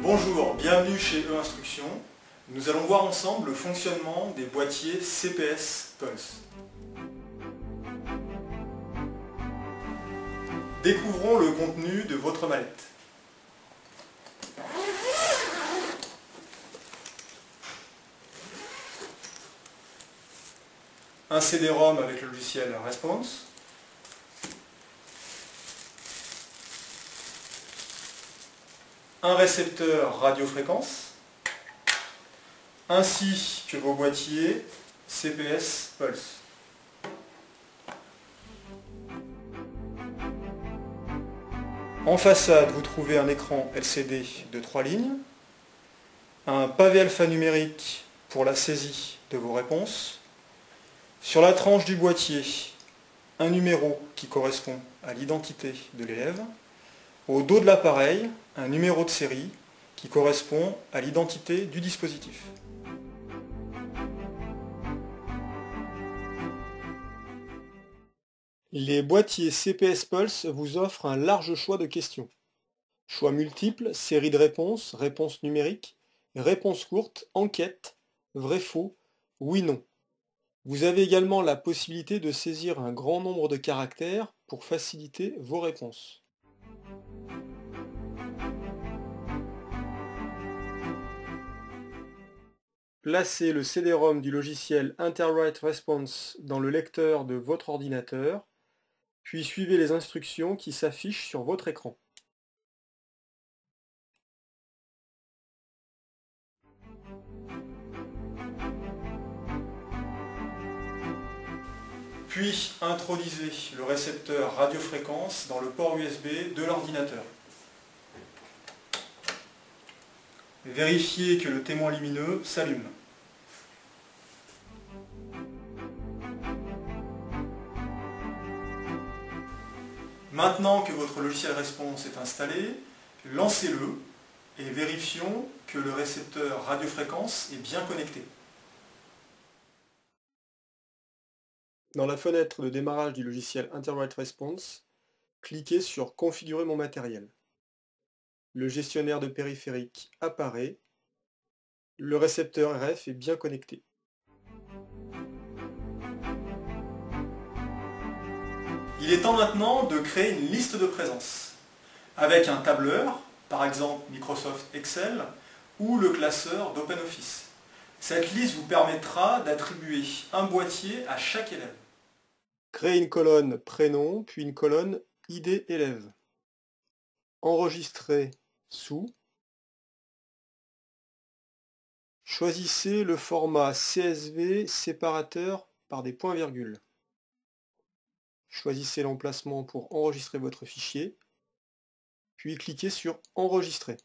Bonjour, bienvenue chez E-Instruction. Nous allons voir ensemble le fonctionnement des boîtiers CPS Pulse. Découvrons le contenu de votre mallette. Un CD-ROM avec le logiciel Response. Un récepteur radiofréquence, ainsi que vos boîtiers CPS Pulse. En façade, vous trouvez un écran LCD de 3 lignes, un pavé alphanumérique pour la saisie de vos réponses. Sur la tranche du boîtier, un numéro qui correspond à l'identité de l'élève. Au dos de l'appareil, un numéro de série qui correspond à l'identité du dispositif. Les boîtiers CPS Pulse vous offrent un large choix de questions. Choix multiples, série de réponses, réponses numériques, réponses courtes, enquête, vrai-faux, oui-non. Vous avez également la possibilité de saisir un grand nombre de caractères pour faciliter vos réponses. Placez le CD-ROM du logiciel Interwrite Response dans le lecteur de votre ordinateur, puis suivez les instructions qui s'affichent sur votre écran. Puis introduisez le récepteur radiofréquence dans le port USB de l'ordinateur. Vérifiez que le témoin lumineux s'allume. Maintenant que votre logiciel Response est installé, lancez-le et vérifions que le récepteur radiofréquence est bien connecté. Dans la fenêtre de démarrage du logiciel Interwrite Response, cliquez sur Configurer mon matériel. Le gestionnaire de périphérique apparaît. Le récepteur RF est bien connecté. Il est temps maintenant de créer une liste de présence, avec un tableur, par exemple Microsoft Excel, ou le classeur d'OpenOffice. Cette liste vous permettra d'attribuer un boîtier à chaque élève. Créez une colonne prénom, puis une colonne ID élève. Enregistrez sous. Choisissez le format CSV séparateur par des points-virgules. Choisissez l'emplacement pour enregistrer votre fichier, puis cliquez sur Enregistrer.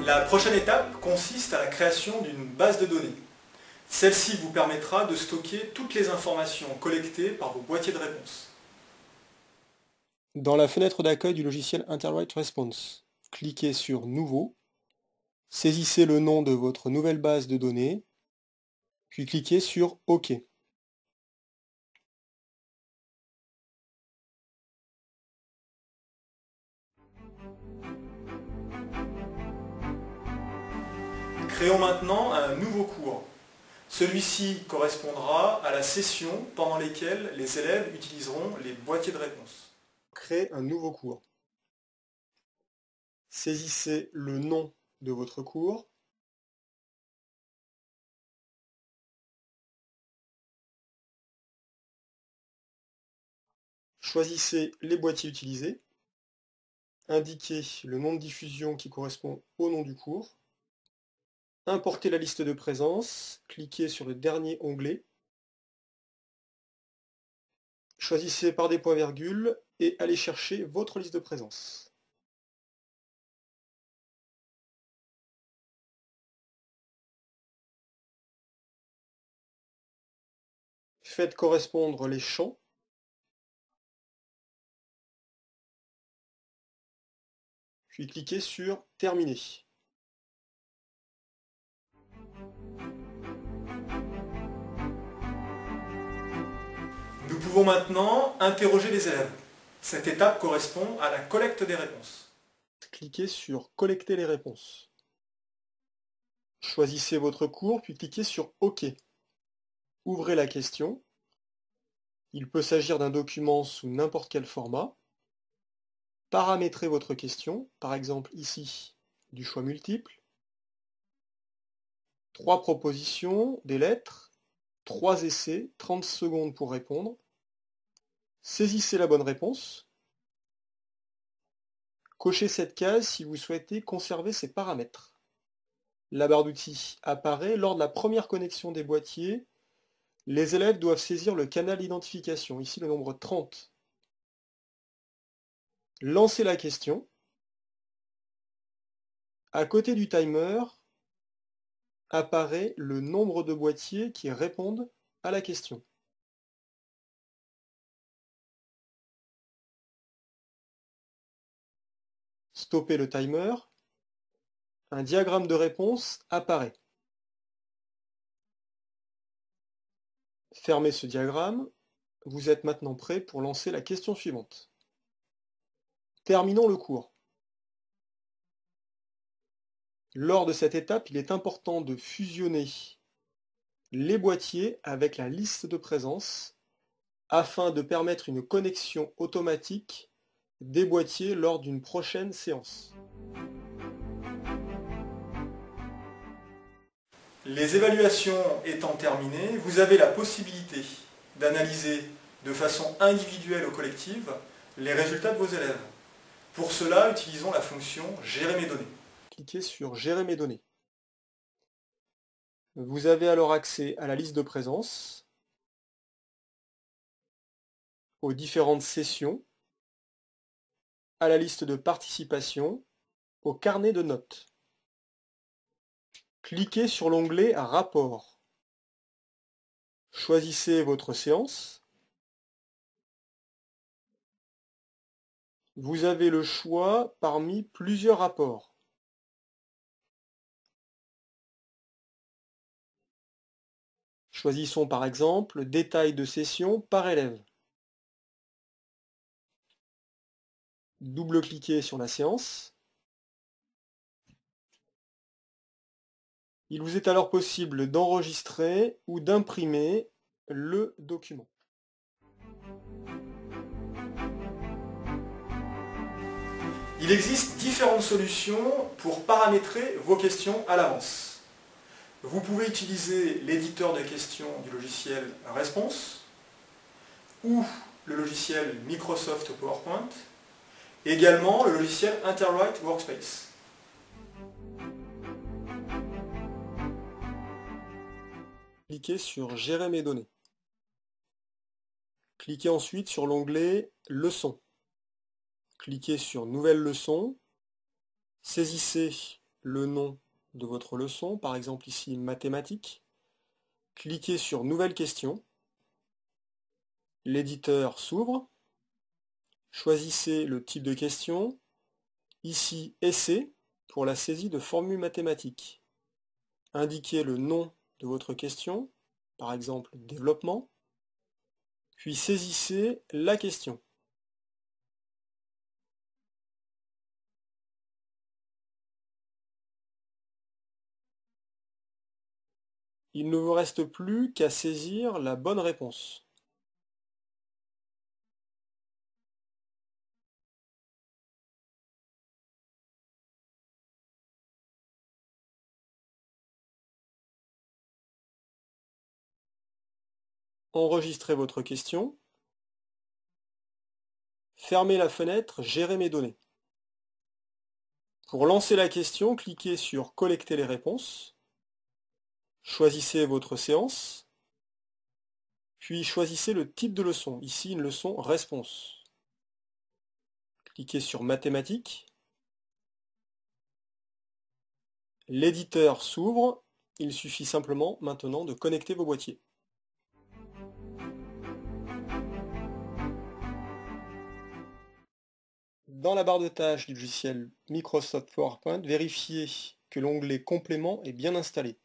La prochaine étape consiste à la création d'une base de données. Celle-ci vous permettra de stocker toutes les informations collectées par vos boîtiers de réponse. Dans la fenêtre d'accueil du logiciel Interwrite Response, cliquez sur Nouveau, saisissez le nom de votre nouvelle base de données, puis cliquez sur OK. Créons maintenant un nouveau cours. Celui-ci correspondra à la session pendant laquelle les élèves utiliseront les boîtiers de réponse. Créez un nouveau cours. Saisissez le nom de votre cours. Choisissez les boîtiers utilisés. Indiquez le nom de diffusion qui correspond au nom du cours. Importez la liste de présence. Cliquez sur le dernier onglet. Choisissez par des points-virgules et allez chercher votre liste de présence. Faites correspondre les champs. Puis cliquez sur Terminer. Nous pouvons maintenant interroger les élèves. Cette étape correspond à la collecte des réponses. Cliquez sur Collecter les réponses. Choisissez votre cours, puis cliquez sur OK. Ouvrez la question. Il peut s'agir d'un document sous n'importe quel format. Paramétrez votre question, par exemple ici, du choix multiple. 3 propositions, des lettres, 3 essais, 30 secondes pour répondre. Saisissez la bonne réponse. Cochez cette case si vous souhaitez conserver ces paramètres. La barre d'outils apparaît lors de la première connexion des boîtiers. Les élèves doivent saisir le canal d'identification, ici le nombre 30. Lancez la question. À côté du timer, apparaît le nombre de boîtiers qui répondent à la question. Stoppez le timer. Un diagramme de réponse apparaît. Fermez ce diagramme. Vous êtes maintenant prêt pour lancer la question suivante. Terminons le cours. Lors de cette étape, il est important de fusionner les boîtiers avec la liste de présence afin de permettre une connexion automatique des boîtiers lors d'une prochaine séance. Les évaluations étant terminées, vous avez la possibilité d'analyser de façon individuelle ou collective les résultats de vos élèves. Pour cela, utilisons la fonction « Gérer mes données ». Cliquez sur Gérer mes données. Vous avez alors accès à la liste de présence, aux différentes sessions, à la liste de participation, au carnet de notes. Cliquez sur l'onglet Rapport. Choisissez votre séance. Vous avez le choix parmi plusieurs rapports. Choisissons par exemple Détail de session par élève. Double-cliquez sur la séance. Il vous est alors possible d'enregistrer ou d'imprimer le document. Il existe différentes solutions pour paramétrer vos questions à l'avance. Vous pouvez utiliser l'éditeur de questions du logiciel Response ou le logiciel Microsoft PowerPoint, également le logiciel Interwrite Workspace. Cliquez sur Gérer mes données. Cliquez ensuite sur l'onglet Leçons. Cliquez sur Nouvelle leçon. Saisissez le nom de votre leçon, par exemple ici mathématiques. Cliquez sur Nouvelle question. L'éditeur s'ouvre. Choisissez le type de question. Ici Essai pour la saisie de formules mathématiques. Indiquez le nom de votre question, par exemple développement. Puis saisissez la question. Il ne vous reste plus qu'à saisir la bonne réponse. Enregistrez votre question. Fermez la fenêtre Gérer mes données. Pour lancer la question, cliquez sur Collecter les réponses. Choisissez votre séance. Puis choisissez le type de leçon, ici une leçon Response. Cliquez sur Mathématiques. L'éditeur s'ouvre. Il suffit simplement maintenant de connecter vos boîtiers. Dans la barre de tâches du logiciel Microsoft PowerPoint, vérifiez que l'onglet Complément est bien installé.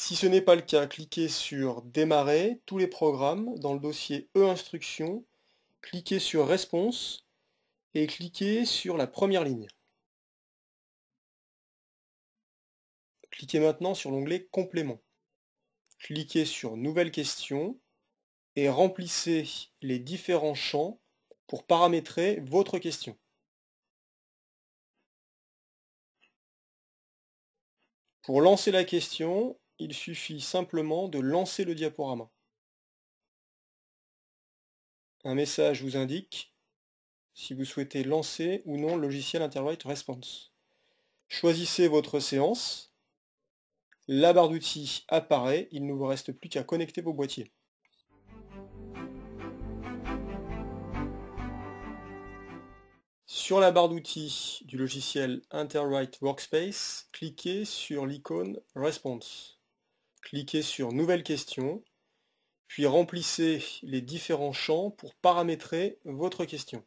Si ce n'est pas le cas, cliquez sur Démarrer tous les programmes dans le dossier E-instruction, cliquez sur Réponse et cliquez sur la première ligne. Cliquez maintenant sur l'onglet Complément. Cliquez sur Nouvelle question et remplissez les différents champs pour paramétrer votre question. Pour lancer la question, il suffit simplement de lancer le diaporama. Un message vous indique si vous souhaitez lancer ou non le logiciel Interwrite Response. Choisissez votre séance. La barre d'outils apparaît, il ne vous reste plus qu'à connecter vos boîtiers. Sur la barre d'outils du logiciel Interwrite Workspace, cliquez sur l'icône Response. Cliquez sur Nouvelle question, puis remplissez les différents champs pour paramétrer votre question.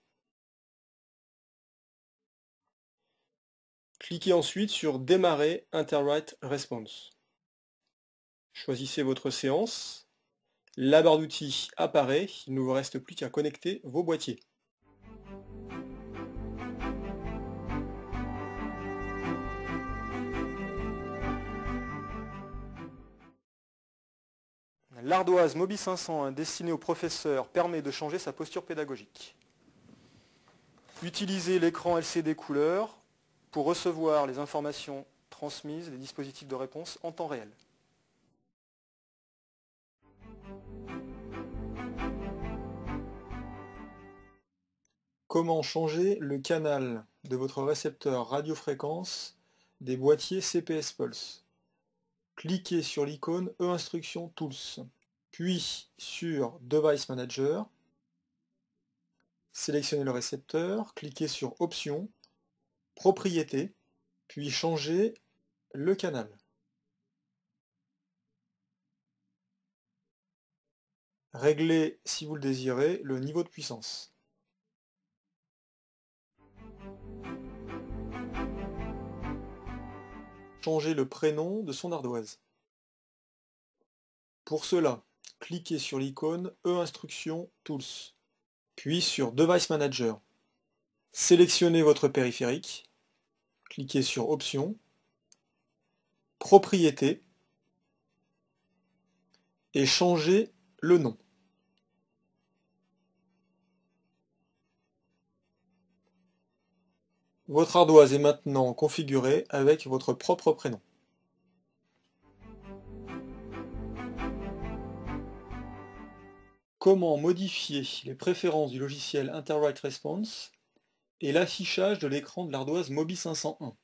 Cliquez ensuite sur Démarrer Interwrite Response. Choisissez votre séance. La barre d'outils apparaît, il ne vous reste plus qu'à connecter vos boîtiers. L'ardoise Mobi 501 destinée aux professeurs permet de changer sa posture pédagogique. Utilisez l'écran LCD couleur pour recevoir les informations transmises des dispositifs de réponse en temps réel. Comment changer le canal de votre récepteur radiofréquence des boîtiers CPS Pulse? Cliquez sur l'icône E-instruction Tools, puis sur Device Manager, sélectionnez le récepteur, cliquez sur Options, Propriétés, puis changez le canal. Réglez, si vous le désirez, le niveau de puissance. Changez le prénom de son ardoise. Pour cela, cliquez sur l'icône E-instruction Tools, puis sur Device Manager. Sélectionnez votre périphérique, cliquez sur Options, Propriétés et changez le nom. Votre ardoise est maintenant configurée avec votre propre prénom. Comment modifier les préférences du logiciel Interwrite Response et l'affichage de l'écran de l'ardoise Mobi 501.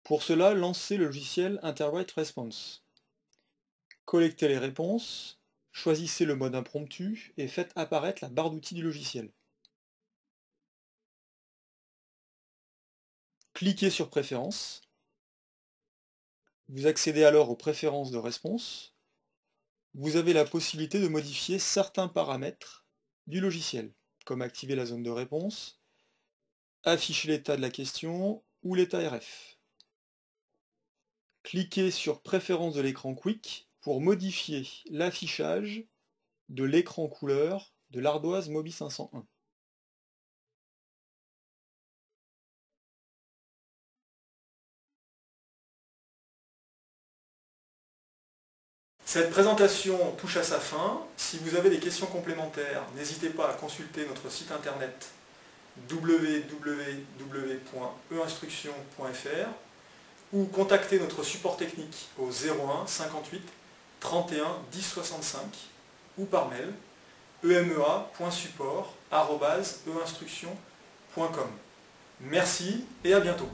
Pour cela, lancez le logiciel Interwrite Response. Collectez les réponses, choisissez le mode impromptu et faites apparaître la barre d'outils du logiciel. Cliquez sur Préférences. Vous accédez alors aux préférences de réponse. Vous avez la possibilité de modifier certains paramètres du logiciel, comme activer la zone de réponse, afficher l'état de la question ou l'état RF. Cliquez sur Préférences de l'écran Quick pour modifier l'affichage de l'écran couleur de l'ardoise Mobi 501. Cette présentation touche à sa fin. Si vous avez des questions complémentaires, n'hésitez pas à consulter notre site internet www.einstruction.fr ou contacter notre support technique au 01 58 31 10 65 ou par mail emea.support@einstruction.com. Merci et à bientôt.